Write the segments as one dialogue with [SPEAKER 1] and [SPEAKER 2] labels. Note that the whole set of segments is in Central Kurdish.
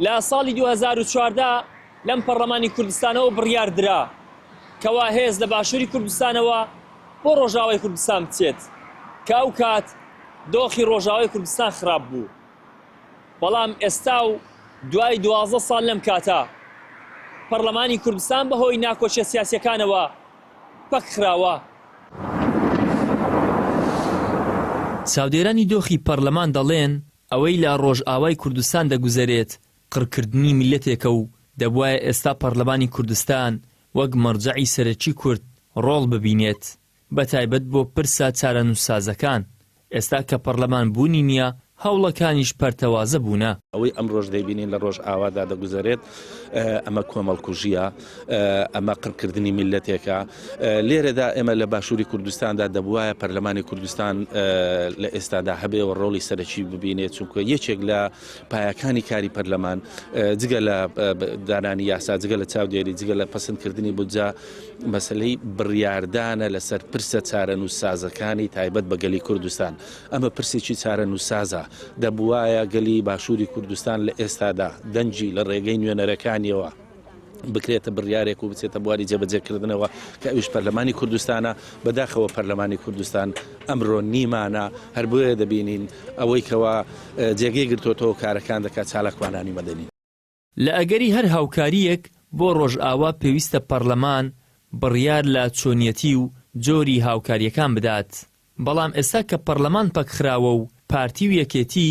[SPEAKER 1] لە ساڵی 2014 لەم پەرلەمانی کوردستانەوە بڕیاردرا کەوا هێز لە باشووری کوردستانەوە بۆ ڕۆژاوای کوردستان بچێت کە ئەو کات دۆخی ڕۆژاوای کوردستان خراپ بوو. بەڵام ئێستا و دوای 12 ساڵ لەم کاتە پەرلەمانی کوردستان بەهۆی ناکۆچیە سیاسیەکانەوە پەک خراوە.
[SPEAKER 2] چاودێرانی دۆخی پەرلەمان دەڵێن ئەوەی لە ڕۆژئاوای کوردستان دەگوزارێت قڕکردنی میلەتێکە و دەبوایە ئێستا پەرلەمانی کوردستان وەک مەرجەعی سەرەکی کورد ڕۆڵ ببینێت بە تایبەت بۆ پرسە چارەنووسسازەکان. ئێستا کە پەرلەمان بوونی نییە هەوڵەکانیش پەرتەوازە بوونە.
[SPEAKER 3] ئەوەی ئەم ڕۆژ دەبینین لە ڕۆژ ئاوادا دەگوزارێت ئەمە کۆمەڵکوژیە، ئەمە قڕکردنی میلەتێکە. لێرەدا ئێمە لە باشووری کوردستاندا دەبوایە پەرلەمانی کوردستان لە ئێستادا هەبێەوە ڕۆڵی سەرەکی ببینێت، چونکە یەکێک لە پایەکانی کاری پەرلەمان جگە لە دانانی یاسا، جگە لە چاودێری، جگە لە پەسەندکردنی بودجە، مەسەلەی بڕیاردانە لەسەر پرسە چارەنووسسازەکانی تایبەت بە گەلی کوردستان. ئەمە پرسێکی چارەنووسسازە دەبوایە گەلی باشووری کوردستان لە ئێستادا دەنجی لە ڕێگەی نوێنەرەکانیەوە بکرێتە بڕیارێک و بچێتە بواری جێبەجێکردنەوە کە ئەویش پەرلەمانی کوردستانە. بەداخەوە پەرلەمانی کوردستان ئەمڕۆ نیمانە، هەر بۆیە دەبینین ئەوەی کەوا جێگەی گرتوۆتەوە کارەکان دەکات چالاکوانانی مەدەنی.
[SPEAKER 2] لە ئەگەری هەر هاوکاریەک بۆ ڕۆژئاوا پێویستە پەرلەمان بڕیار لە چۆنیەتی و جۆری هاوکاریەکان بدات. بەڵام ئێستا کە پەرلەمان پەکخراوە و پارتی و یەکێتی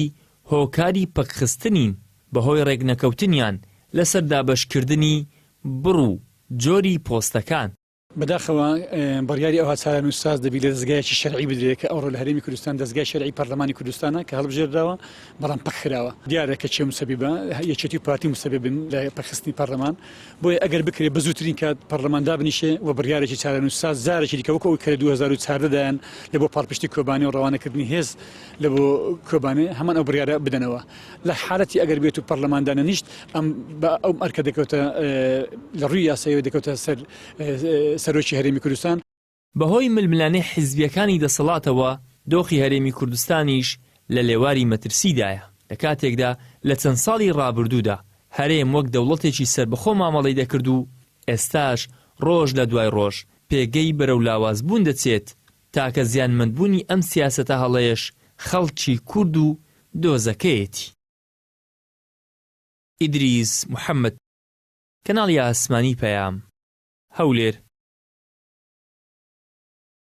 [SPEAKER 2] هۆکاری پەکخستنین بەهۆی ڕێگنەکەوتنیان لەسەر دابەشکردنی بڕ و جۆری پۆستەکان.
[SPEAKER 4] بەداخەوە بڕیاری ئەوها چارەنووسساز دەبی لە دەستگایەکی شەرعی بدرێت کە ئەوڕۆ لە هەرێمی کوردستان دەستگای شەرعی پەرلەمانی کوردستانە کە هەڵبژێردراوە بەڵام پەکخراوە. دیارە کە چێ موسەبیبە یەکێتی و پارتی موسەبیبن لە پەکخستنی پەرلەمان، بۆیە ئەگەر بکرێت بە زووترین کات پەرلەمان دابنیشێ و بڕیارێکی چارەنووسساز زارێکی دیکە وەکو کە 2014 دایان لە بۆ پاڵپشتی کۆبانێ و ڕەوانەکردنی هێز لە بۆ کۆبانێ هەمان ئەو بڕیارە بدەنەوە. لە حالەتی ئەگەر بێت و پەرلەماندانە نیشت ئەم ئەو ئەرکە دەکەوتە لە ڕووی یاساییەوە دەکەوتە سەرۆکی هەرێمی کوردستان.
[SPEAKER 2] بەهۆی ململانەی حیزبیەکانی دەسەڵاتەوە دۆخی هەرێمی کوردستانیش لە لێواری مەترسیدایە. لە کاتێکدا لە چەند ساڵی ڕابردوودا هەرێم وەک دەوڵەتێکی سربەخۆ مامەڵەی دەکرد و ئێستاش ڕۆژ لە دوای ڕۆژ پێگەی بەرەو لاوازبوون دەچێت تاکە زیانمەندبوونی ئەم سیاسەتە هەڵەیەش خەڵکی کورد و دۆزەکەیەتی. ئیدریس محەممەد، کەناڵی ئاسمانی پەیام، هەولێر.